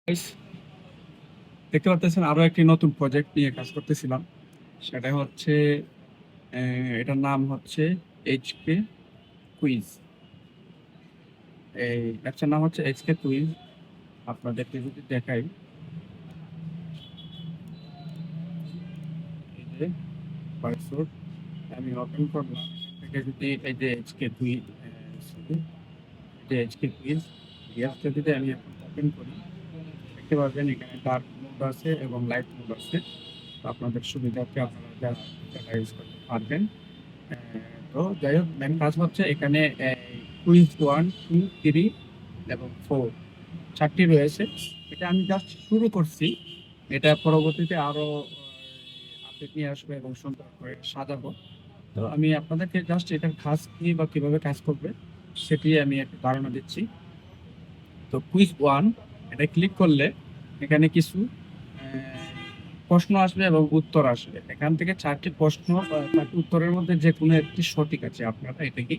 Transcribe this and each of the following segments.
Guys, দেখতে পারতেছেন আরো একটি নতুন প্রজেক্ট নিয়ে কাজ করতেছিলাম। সেটা হচ্ছে এটার নাম হচ্ছে এইচকে কুইজ। এই অ্যাপসের নাম হচ্ছে এইচকে কুইজ। আপনাদেরকে যদি দেখাই, এই যে পাসওয়ার্ড আমি ওপেন করলাম, এখান থেকে যদি এই যে এইচকে কুইজ, যে এইচকে কুইজ এই অ্যাপটা যদি আমি এখন ওপেন করি, দেখতে পারবেন এখানে ডার্ক মোড আছে এবং লাইট মোড আছে। তো আপনাদের সুবিধার্থে আপনারা যারা ইউজ করতে পারবেন। তো যাই হোক, মেন কাজ হচ্ছে এখানে কুইজ 1, 2, 3 এবং 4 চারটি রয়েছে। এটা আমি জাস্ট শুরু করছি, এটা পরবর্তীতে আরো আপডেট নিয়ে আসবে এবং সুন্দর করে সাজাবো। তো আমি আপনাদেরকে জাস্ট এটার কাজ কি বা কিভাবে কাজ করবে সেটি আমি একটু ধারণা দিচ্ছি। তো কুইজ 1 এটা ক্লিক করলে এখানে কিছু প্রশ্ন আসবে এবং উত্তর আসবে। এখান থেকে চারটি প্রশ্ন চারটি উত্তরের মধ্যে যে কোনো একটি সঠিক আছে, আপনারা এটাকে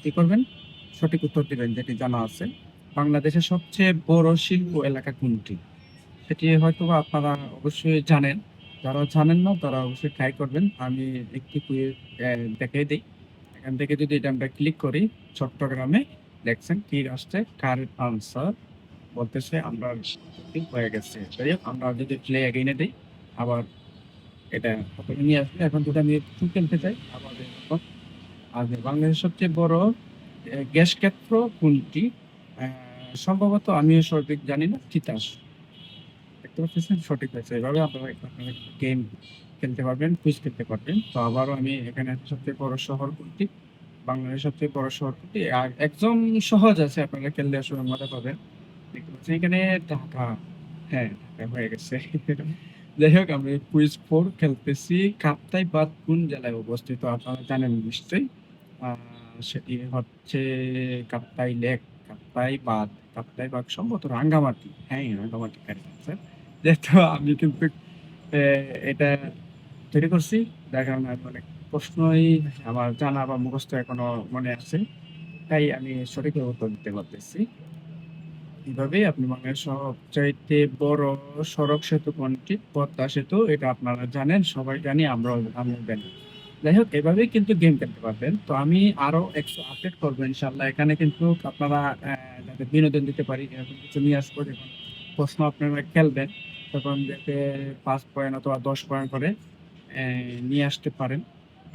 কি করবেন, সঠিক উত্তর দিবেন। যেটি জানা আছে, বাংলাদেশের সবচেয়ে বড় শিল্প এলাকা কোনটি, সেটি হয়তো বা আপনারা অবশ্যই জানেন। যারা জানেন না তারা অবশ্যই ট্রাই করবেন। আমি একটি কুইজ দেখিয়ে দিই। এখান থেকে যদি এটা আমরা ক্লিক করি, চট্টগ্রামে দেখছেন কি আসছে, কারেক্ট আনসার বলতেছে আমরা ঠিক হয়ে গেছে। যাই হোক, আমরা যদি প্লে এগেইনে দিই, আবার এটা প্রথমে নিয়ে আসবে। এখন যদি আমি একটু খেলতে চাই, আবার এরকম আসবে। বাংলাদেশের সবচেয়ে বড় গ্যাস ক্ষেত্র কোনটি? সম্ভবত আমিও সঠিক জানি না, তিতাস। দেখতে পাচ্ছেন সঠিক হয়েছে। এভাবে আপনারা গেম খেলতে পারবেন, কুইজ খেলতে পারবেন। তো আবারও আমি এখানে সবচেয়ে বড় শহর কোনটি, বাংলাদেশের সবচেয়ে বড় শহর কোনটি, আর একদম সহজ আছে, আপনারা খেললে আসলে মজা পাবেন। দেখতে পাচ্ছেন এখানে ঢাকা। হ্যাঁ, ঢাকা হয়ে গেছে। যাই হোক, আমি কুইজ 4 খেলতেছি। কাপ্তাই বাঁধ কোন জেলায় অবস্থিত? আপনারা জানেন নিশ্চয়ই। সেটি হচ্ছে কাপ্তাই লেক, কাপ্তাই বাঁধ সম্ভবত রাঙ্গামাটি। হ্যাঁ, রাঙ্গামাটি কারেক্ট আনসার। যেহেতু আমি কিন্তু এটা তৈরি করছি, যার কারণে আমি অনেক প্রশ্নই আমার জানা বা মুখস্থ এখনো মনে আছে, তাই আমি সঠিক উত্তর দিতে পারতেছি। এভাবেই আপনি বাংলাদেশের সবচাইতে বড় সড়ক সেতু কোনটি? পদ্মা সেতু। এটা আপনারা জানেন, সবাই জানি, আমিও জানি। যাই হোক, এভাবেই কিন্তু গেম খেলতে পারবেন। তো আমি আরো একটু আপডেট করবো ইনশাল্লাহ। এখানে কিন্তু আপনারা যাতে বিনোদন দিতে পারি এরকম কিছু নিয়ে আসবো। যখন প্রশ্ন আপনারা খেলবেন, তখন যাতে 5 পয়েন্ট অথবা 10 পয়েন্ট করে নিয়ে আসতে পারেন।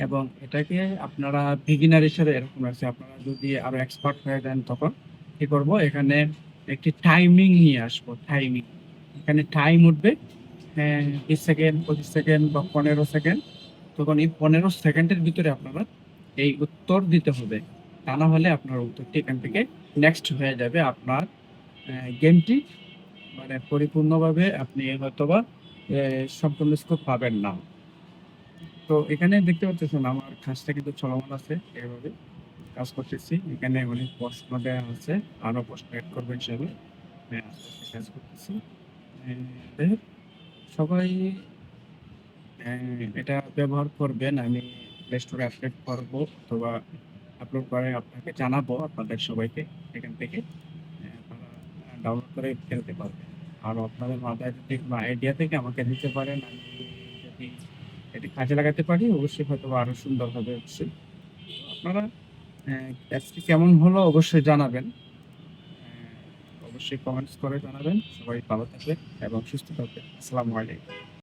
এবং এটাকে আপনারা বিগিনার হিসেবে এরকম আছে, আপনারা যদি আরো এক্সপার্ট হয়ে যান তখন কি করবো, এখানে একটি টাইমিং নিয়ে আসবো। টাইমিং, এখানে টাইম উঠবে 20 সেকেন্ড, 25 সেকেন্ড বা 15 সেকেন্ড। তখন এই 15 সেকেন্ডের ভিতরে আপনারা এই উত্তর দিতে হবে। তা না হলে আপনার উত্তরটি এখান থেকে নেক্সট হয়ে যাবে। আপনার গেমটি মানে পরিপূর্ণভাবে আপনি হয়তোবা সম্পূর্ণ স্কোর পাবেন না। তো এখানে দেখতে পাচ্ছেন আমার কাজটা কিন্তু চলমান আছে, এভাবে কাজ করতেছি। এখানে অনেক প্রশ্ন দেওয়া আছে, আরো প্রশ্ন অ্যাড করবেন হিসাবে আস্তে আস্তে কাজ করতেছি। যাই হোক, সবাই এটা ব্যবহার করবেন। আমি প্লে স্টোরে আপডেট করবো অথবা আপলোড করে আপনাকে জানাবো, আপনাদের সবাইকে। এখান থেকে আপনারা ডাউনলোড করে খেলতে পারবেন। আর আপনাদের মাথায় যদি কোনো আইডিয়া থেকে আমাকে দিতে পারেন, আমি যদি এটি কাজে লাগাতে পারি অবশ্যই হয়তো আরো সুন্দর হবে। অবশ্যই আপনারা অ্যাপসটি কেমন হলো অবশ্যই জানাবেন। অবশ্যই কমেন্টস করে জানাবেন। সবাই ভালো থাকবেন এবং সুস্থ থাকবেন। আসসালামু আলাইকুম।